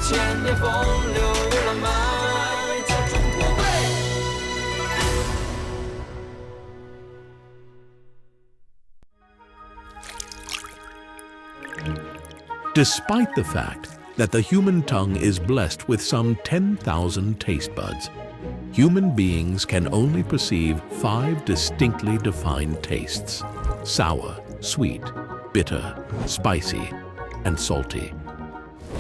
千年风流浪漫，叫中国味。Despite the fact that the human tongue is blessed with some 10,000 taste buds, human beings can only perceive 5 distinctly defined tastes: sour, sweet, bitter, spicy, and salty.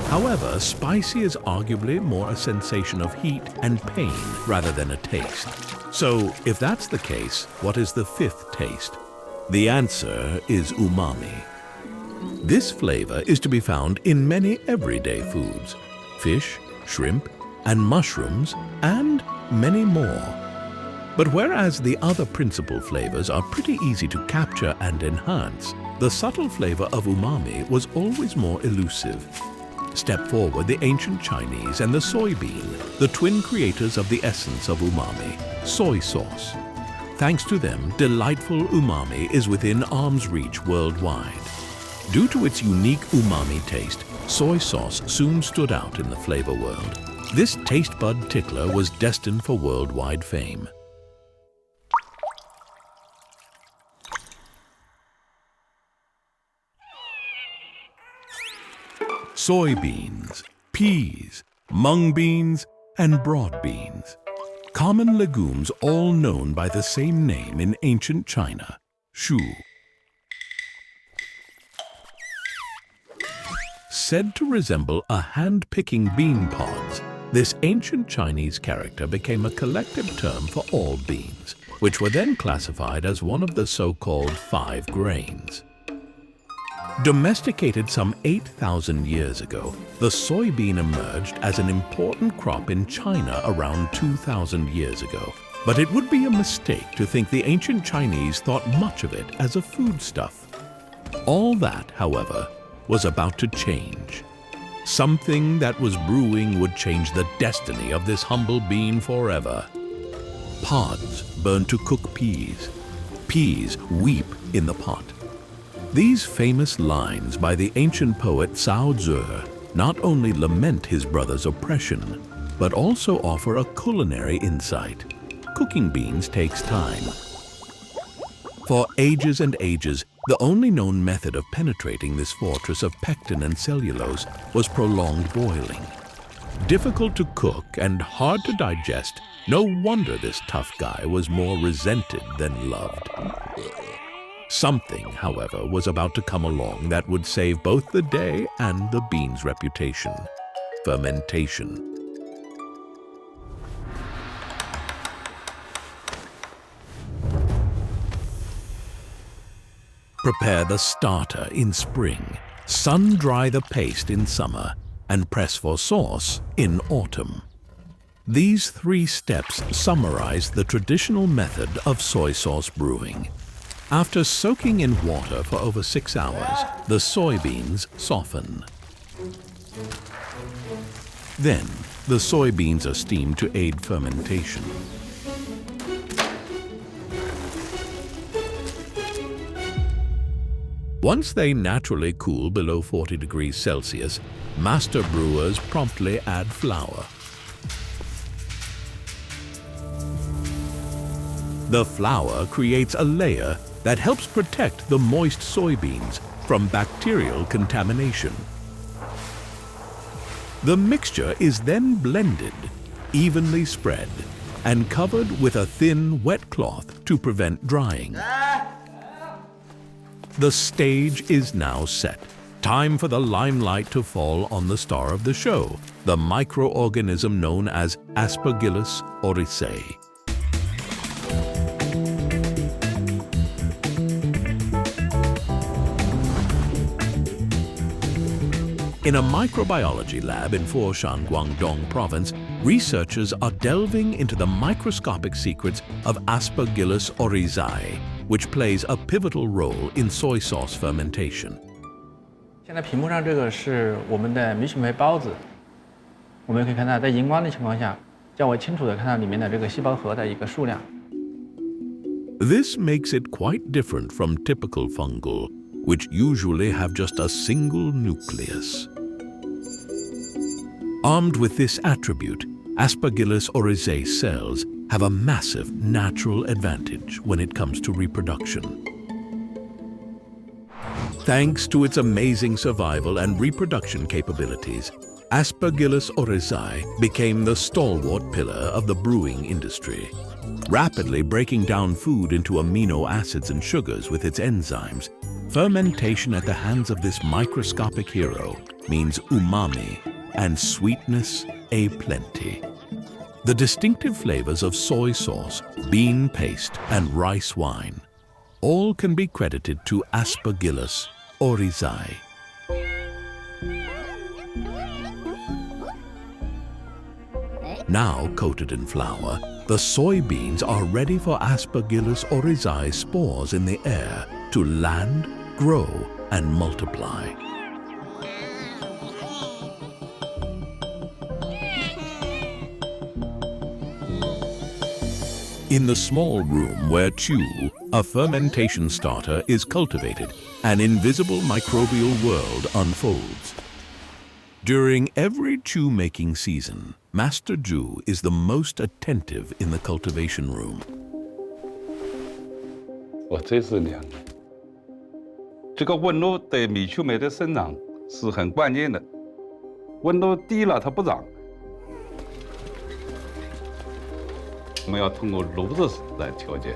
However, spicy is arguably more a sensation of heat and pain rather than a taste. So, if that's the case, what is the 5th taste? The answer is umami. This flavor is to be found in many everyday foods: fish, shrimp, and mushrooms, and many more. But whereas the other principal flavors are pretty easy to capture and enhance, the subtle flavor of umami was always more elusive. Step forward the ancient Chinese and the soybean, the twin creators of the essence of umami, soy sauce. Thanks to them, delightful umami is within arm's reach worldwide. Due to its unique umami taste, soy sauce soon stood out in the flavor world. This taste bud tickler was destined for worldwide fame. Soybeans, peas, mung beans, and broad beans. Common legumes all known by the same name in ancient China, shu. Said to resemble a hand-picking bean pods, this ancient Chinese character became a collective term for all beans, which were then classified as one of the so-called 5 grains. Domesticated some 8,000 years ago, the soybean emerged as an important crop in China around 2,000 years ago. But it would be a mistake to think the ancient Chinese thought much of it as a foodstuff. All that, however, was about to change. Something that was brewing would change the destiny of this humble bean forever. Pods burned to cook peas. Peas weep in the pot. These famous lines by the ancient poet Cao Zhi not only lament his brother's oppression, but also offer a culinary insight. Cooking beans takes time. For ages and ages, the only known method of penetrating this fortress of pectin and cellulose was prolonged boiling. Difficult to cook and hard to digest, no wonder this tough guy was more resented than loved. Something, however, was about to come along that would save both the day and the bean's reputation: fermentation. Prepare the starter in spring, sun-dry the paste in summer, and press for sauce in autumn. These 3 steps summarize the traditional method of soy sauce brewing. After soaking in water for over 6 hours, the soybeans soften. Then, the soybeans are steamed to aid fermentation. Once they naturally cool below 40 degrees Celsius, master brewers promptly add flour. The flour creates a layer that helps protect the moist soybeans from bacterial contamination. The mixture is then blended, evenly spread, and covered with a thin, wet cloth to prevent drying. The stage is now set. Time for the limelight to fall on the star of the show, the microorganism known as Aspergillus oryzae. In a microbiology lab in Foshan, Guangdong province, researchers are delving into the microscopic secrets of Aspergillus oryzae, which plays a pivotal role in soy sauce fermentation. 现在屏幕上这个是我们的米曲霉孢子，我们可以看到，在荧光的情况下，较为清楚地看到里面的这个细胞核的一个数量。This makes it quite different from typical fungal, which usually have just a single nucleus. Armed with this attribute, Aspergillus oryzae cells have a massive natural advantage when it comes to reproduction. Thanks to its amazing survival and reproduction capabilities, Aspergillus oryzae became the stalwart pillar of the brewing industry. Rapidly breaking down food into amino acids and sugars with its enzymes, fermentation at the hands of this microscopic hero means umami and sweetness aplenty. The distinctive flavors of soy sauce, bean paste, and rice wine all can be credited to Aspergillus oryzae. Now coated in flour, the soybeans are ready for Aspergillus oryzae spores in the air to land, grow, and multiply. In the small room where Chu, a fermentation starter, is cultivated, an invisible microbial world unfolds. During every Chu making season, Master Zhu is the most attentive in the cultivation room. 这是2个。这个温度对米曲梅的生长是很关键的，温度低了它不长。我们要通过炉子来调节。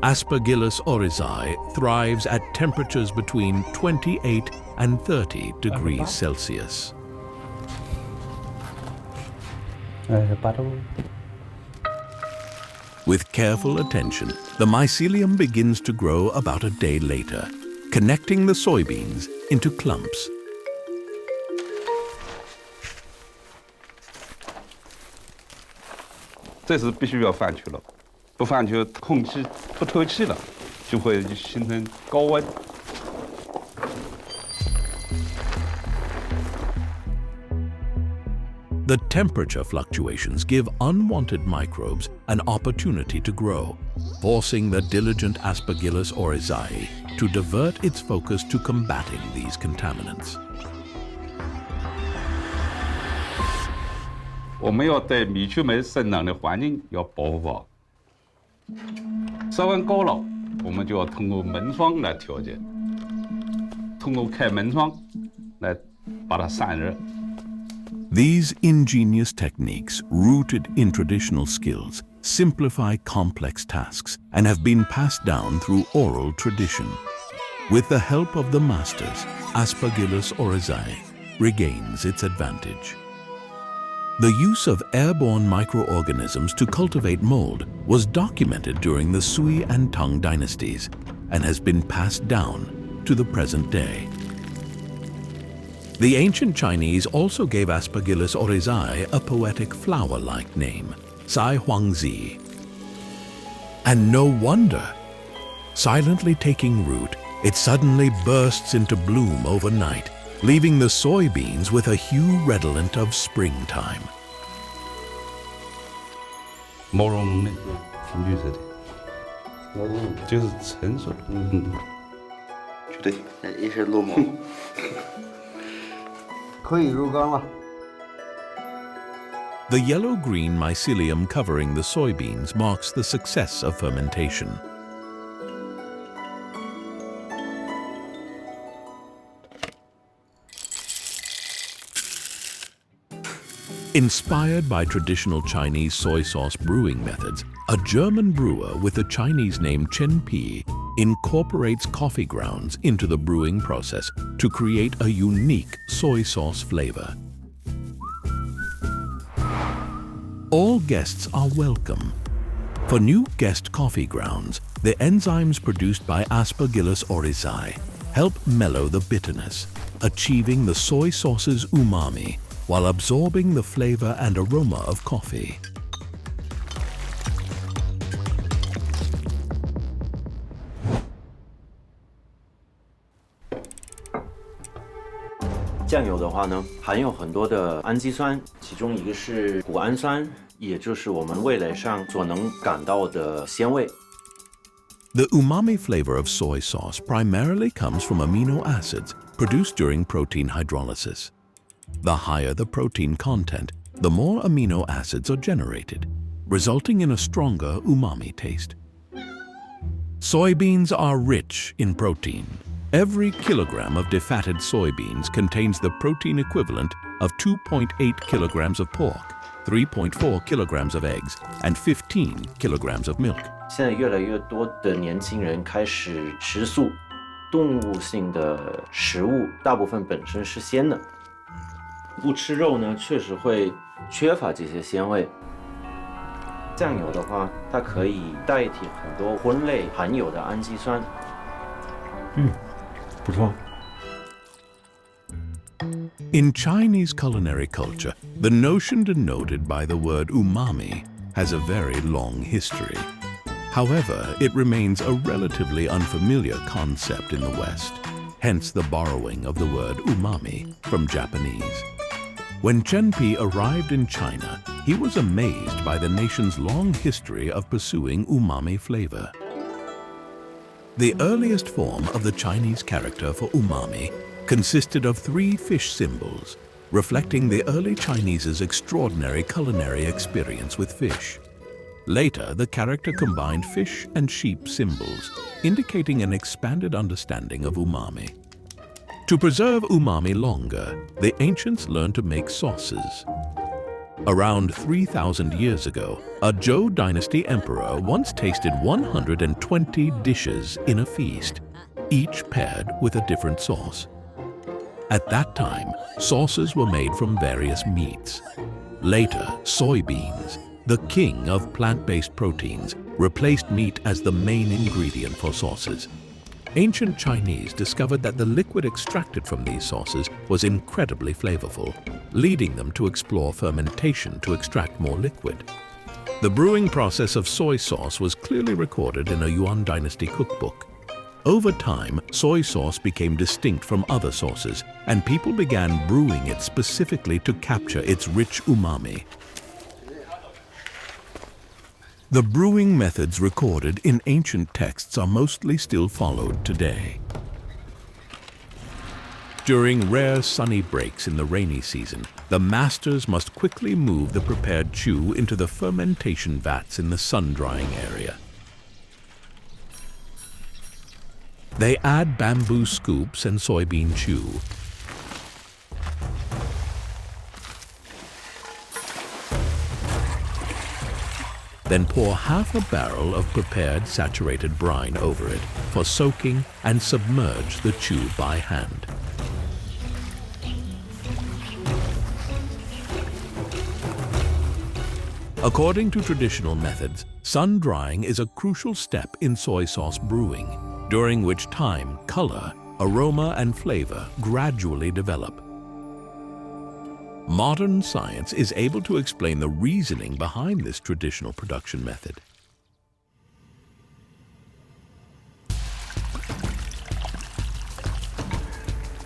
Aspergillus oryzae thrives at temperatures between 28 and 30 degrees Celsius. With careful attention, the mycelium begins to grow about a day later, connecting the soybeans into clumps. 这是必须要放去了，不放去空气不透气了，就会形成高温。The temperature fluctuations give unwanted microbes an opportunity to grow, forcing the diligent Aspergillus oryzae to divert its focus to combating these contaminants. 我们要对米曲梅生长的环境要保护好。烧温高了，我们就要通过门窗来调节，通过开门窗来把它散热。 These ingenious techniques, rooted in traditional skills, simplify complex tasks and have been passed down through oral tradition. With the help of the masters, Aspergillus oryzae regains its advantage. The use of airborne microorganisms to cultivate mold was documented during the Sui and Tang dynasties and has been passed down to the present day. The ancient Chinese also gave Aspergillus oryzae a poetic flower-like name, Sai Huangzi. And no wonder! Silently taking root, it suddenly bursts into bloom overnight, leaving the soybeans with a hue redolent of springtime. 毛茸茸的，绿色的，就是成熟的。对，也是落毛。可以入缸了。 The yellow-green mycelium covering the soybeans marks the success of fermentation. Inspired by traditional Chinese soy sauce brewing methods, a German brewer with the Chinese name Chen Pi incorporates coffee grounds into the brewing process to create a unique soy sauce flavor. All guests are welcome. For new guest coffee grounds, the enzymes produced by Aspergillus oryzae help mellow the bitterness, achieving the soy sauce's umami while absorbing the flavor and aroma of coffee. 酱油的话呢，含有很多的氨基酸，其中一个是谷氨酸，也就是我们味蕾上所能感到的鲜味。The umami flavor of soy sauce primarily comes from amino acids produced during protein hydrolysis. The higher the protein content, the more amino acids are generated, resulting in a stronger umami taste. Soybeans are rich in protein. Every kilogram of defatted soybeans contains the protein equivalent of 2.8 kilograms of pork, 3.4 kilograms of eggs, and 15 kilograms of milk. 现在越来越多的年轻人开始吃素，动物性的食物大部分本身是鲜的，不吃肉呢，确实会缺乏这些鲜味。酱油的话，它可以代替很多荤类含有的氨基酸。不错。 In Chinese culinary culture, the notion denoted by the word umami has a very long history. However, it remains a relatively unfamiliar concept in the West, hence the borrowing of the word umami from Japanese. When Chen Pi arrived in China, he was amazed by the nation's long history of pursuing umami flavor. The earliest form of the Chinese character for umami consisted of 3 fish symbols, reflecting the early Chinese's extraordinary culinary experience with fish. Later, the character combined fish and sheep symbols, indicating an expanded understanding of umami. To preserve umami longer, the ancients learned to make sauces. Around 3,000 years ago, a Zhou dynasty emperor once tasted 120 dishes in a feast, each paired with a different sauce. At that time, sauces were made from various meats. Later, soybeans, the king of plant-based proteins, replaced meat as the main ingredient for sauces. Ancient Chinese discovered that the liquid extracted from these sauces was incredibly flavorful, leading them to explore fermentation to extract more liquid. The brewing process of soy sauce was clearly recorded in a Yuan dynasty cookbook. Over time, soy sauce became distinct from other sauces, and people began brewing it specifically to capture its rich umami. The brewing methods recorded in ancient texts are mostly still followed today. During rare sunny breaks in the rainy season, the masters must quickly move the prepared chew into the fermentation vats in the sun-drying area. They add bamboo scoops and soybean chew. Then pour half a barrel of prepared saturated brine over it for soaking and submerge the chew by hand. According to traditional methods, sun drying is a crucial step in soy sauce brewing, during which time, color, aroma, and flavor gradually develop. Modern science is able to explain the reasoning behind this traditional production method.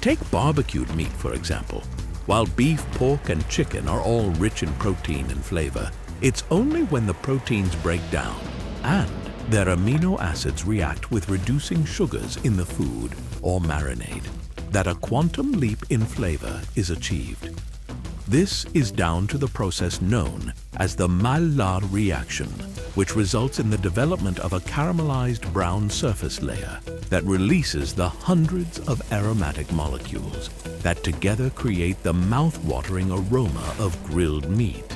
Take barbecued meat, for example. While beef, pork, and chicken are all rich in protein and flavor, it's only when the proteins break down and their amino acids react with reducing sugars in the food or marinade that a quantum leap in flavor is achieved. This is down to the process known as the Maillard reaction, which results in the development of a caramelized brown surface layer that releases the hundreds of aromatic molecules that together create the mouth-watering aroma of grilled meat.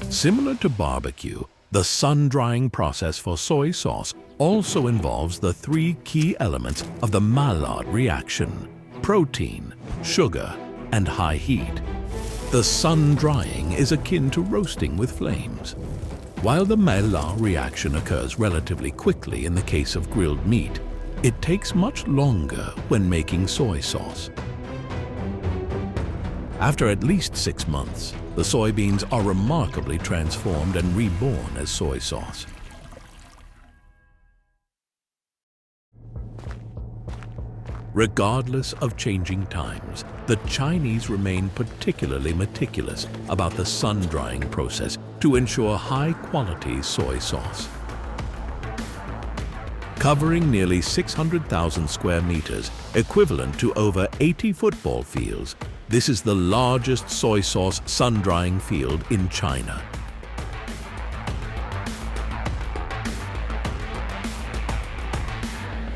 Similar to barbecue, the sun-drying process for soy sauce also involves the 3 key elements of the Maillard reaction: protein, sugar, and high heat. The sun-drying is akin to roasting with flames. While the Maillard reaction occurs relatively quickly in the case of grilled meat, it takes much longer when making soy sauce. After at least 6 months, the soybeans are remarkably transformed and reborn as soy sauce. Regardless of changing times, the Chinese remain particularly meticulous about the sun-drying process to ensure high-quality soy sauce. covering nearly 600,000 square meters, equivalent to over 80 football fields. This is the largest soy sauce sun-drying field in China.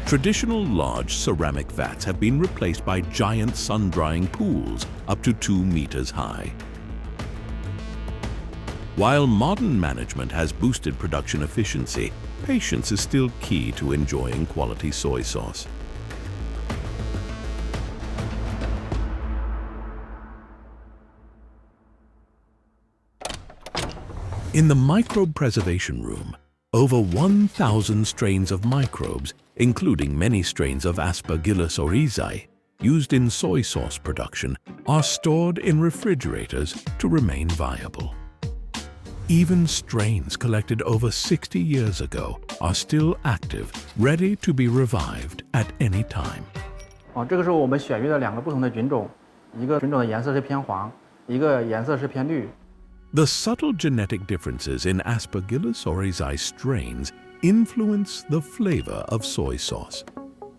Traditional large ceramic vats have been replaced by giant sun-drying pools up to 2 meters high. While modern management has boosted production efficiency, patience is still key to enjoying quality soy sauce. In the microbe preservation room, over 1,000 strains of microbes, including many strains of Aspergillus oryzae, used in soy sauce production, are stored in refrigerators to remain viable. Even strains collected over 60 years ago are still active, ready to be revived at any time. 这个是我们选育的2个不同的菌种，一个菌种的颜色是偏黄，一个颜色是偏绿。 The subtle genetic differences in Aspergillus oryzae strains influence the flavor of soy sauce.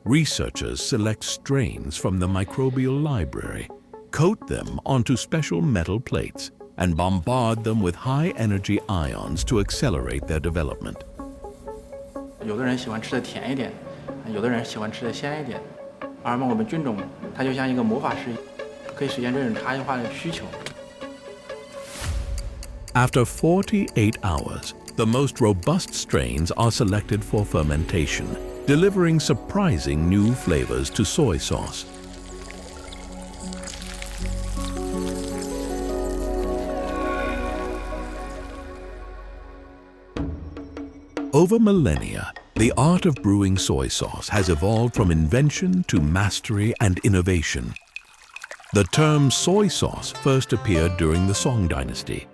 Researchers select strains from the microbial library, coat them onto special metal plates, and bombard them with high-energy ions to accelerate their development. 有的人喜欢吃的甜一点，有的人喜欢吃的鲜一点。而我们菌种它就像一个魔法师，可以实现这种差异化的需求。 After 48 hours, the most robust strains are selected for fermentation, delivering surprising new flavors to soy sauce. Over millennia, the art of brewing soy sauce has evolved from invention to mastery and innovation. The term soy sauce first appeared during the Song dynasty.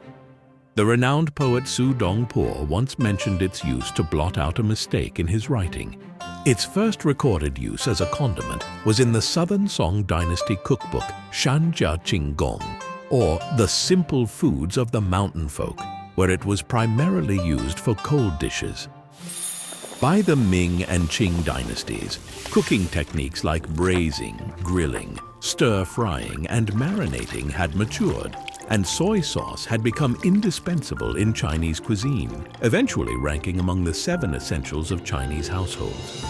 The renowned poet Su Dongpo once mentioned its use to blot out a mistake in his writing. Its first recorded use as a condiment was in the Southern Song Dynasty cookbook Shanjia Qinggong, or The Simple Foods of the Mountain Folk, where it was primarily used for cold dishes. By the Ming and Qing dynasties, cooking techniques like braising, grilling, stir-frying, and marinating had matured, and soy sauce had become indispensable in Chinese cuisine, eventually ranking among the 7 essentials of Chinese households.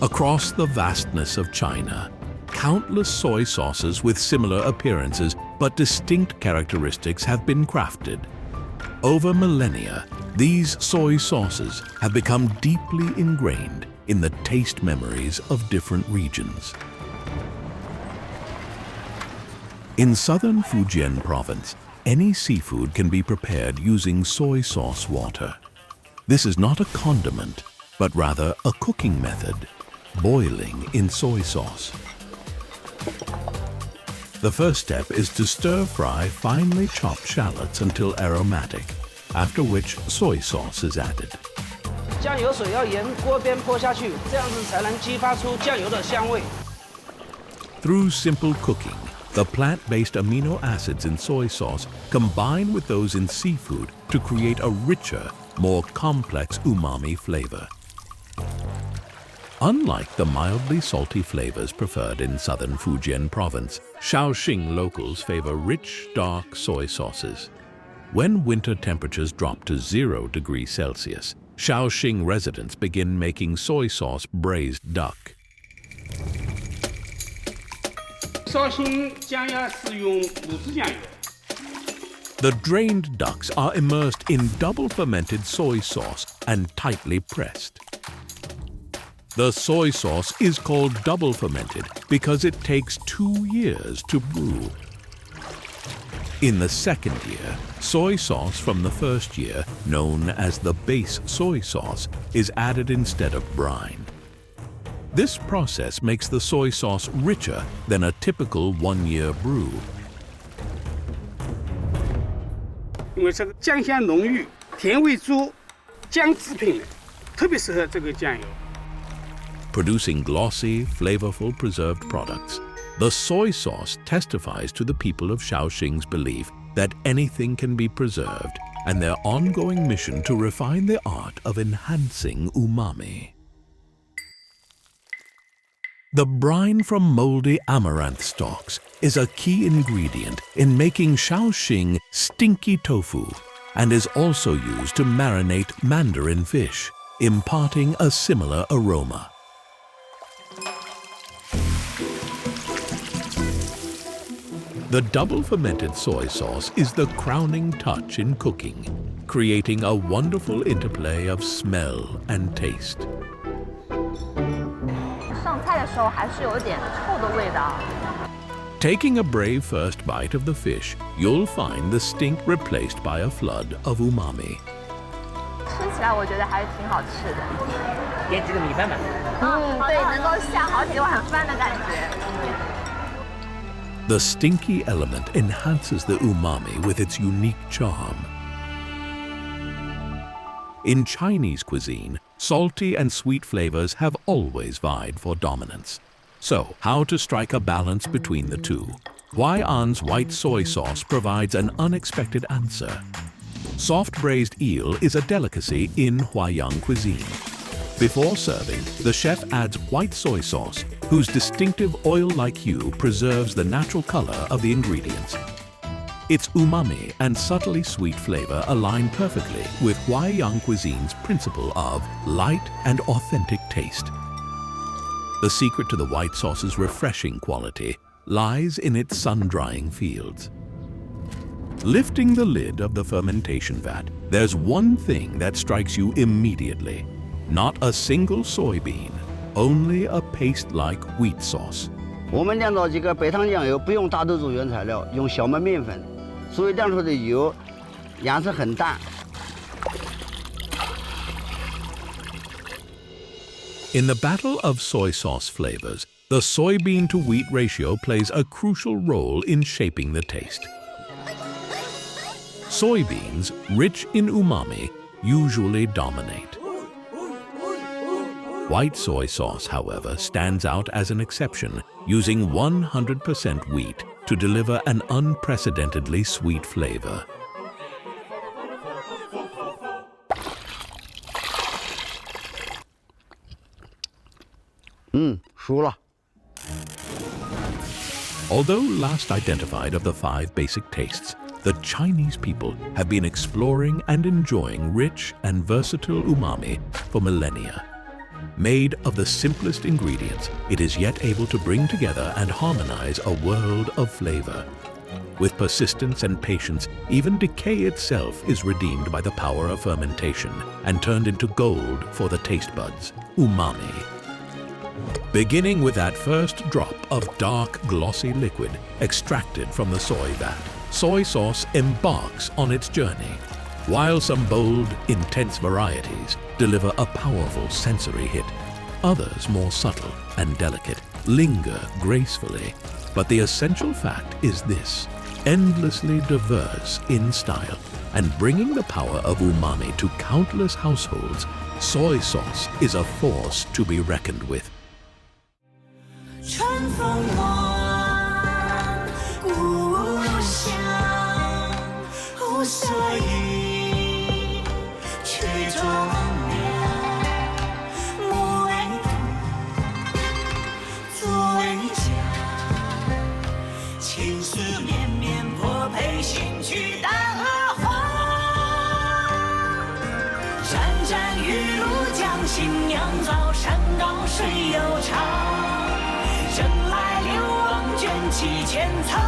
Across the vastness of China, countless soy sauces with similar appearances but distinct characteristics have been crafted. Over millennia, these soy sauces have become deeply ingrained in the taste memories of different regions. In southern Fujian province, any seafood can be prepared using soy sauce water. This is not a condiment, but rather a cooking method, boiling in soy sauce. The first step is to stir-fry finely chopped shallots until aromatic, after which soy sauce is added. 酱油水要沿锅边泼下去，这样子才能激发出酱油的香味。 Through simple cooking, the plant-based amino acids in soy sauce combine with those in seafood to create a richer, more complex umami flavor. Unlike the mildly salty flavors preferred in southern Fujian province, Shaoxing locals favor rich, dark soy sauces. When winter temperatures drop to 0 degrees Celsius, Shaoxing residents begin making soy sauce braised duck. 绍兴酱鸭是用卤制酱油。 The drained ducks are immersed in double-fermented soy sauce and tightly pressed. The soy sauce is called double-fermented because it takes 2 years to brew. In the second year, soy sauce from the first year, known as the base soy sauce, is added instead of brine. This process makes the soy sauce richer than a typical one-year brew. 因为这个酱香浓郁，甜味足，姜制品的，特别适合这个酱油。 Producing glossy, flavorful preserved products, the soy sauce testifies to the people of Shaoxing's belief that anything can be preserved and their ongoing mission to refine the art of enhancing umami. The brine from moldy amaranth stalks is a key ingredient in making Shaoxing stinky tofu and is also used to marinate mandarin fish, imparting a similar aroma. The double fermented soy sauce is the crowning touch in cooking, creating a wonderful interplay of smell and taste. 上菜的时候还是有点臭的味道。 Taking a brave first bite of the fish, you'll find the stink replaced by a flood of umami. 吃起来我觉得还是挺好吃的。点几个米饭吧。对，能够下好几碗饭的感觉。 The stinky element enhances the umami with its unique charm. In Chinese cuisine, salty and sweet flavors have always vied for dominance. So, how to strike a balance between the two? Huai'an's white soy sauce provides an unexpected answer. Soft braised eel is a delicacy in Huaiyang cuisine. Before serving, the chef adds white soy sauce, whose distinctive oil-like hue preserves the natural color of the ingredients. Its umami and subtly sweet flavor align perfectly with Huaiyang cuisine's principle of light and authentic taste. The secret to the white sauce's refreshing quality lies in its sun-drying fields. Lifting the lid of the fermentation vat, there's one thing that strikes you immediately. Not a single soybean, only a paste-like wheat sauce. 我们酿造这个白糖酱油不用大多数原材料，用小麦面粉，所以酿出的油颜色很淡。 In the battle of soy sauce flavors, the soybean to wheat ratio plays a crucial role in shaping the taste. Soybeans, rich in umami, usually dominate. White soy sauce, however, stands out as an exception, using 100% wheat to deliver an unprecedentedly sweet flavor. Although last identified of the 5 basic tastes, the Chinese people have been exploring and enjoying rich and versatile umami for millennia. Made of the simplest ingredients, it is yet able to bring together and harmonize a world of flavor. With persistence and patience, even decay itself is redeemed by the power of fermentation and turned into gold for the taste buds, umami. Beginning with that first drop of dark, glossy liquid extracted from the soy vat, soy sauce embarks on its journey. While some bold, intense varieties deliver a powerful sensory hit, others more subtle and delicate linger gracefully. But the essential fact is this: endlessly diverse in style and bringing the power of umami to countless households, soy sauce is a force to be reckoned with. 春风望故乡，无色饮，却壮烈。母为土，作为家，情丝绵绵，颇配新曲大荷花。湛湛玉露将新酿造，山高水悠长。人来流往，卷起千层。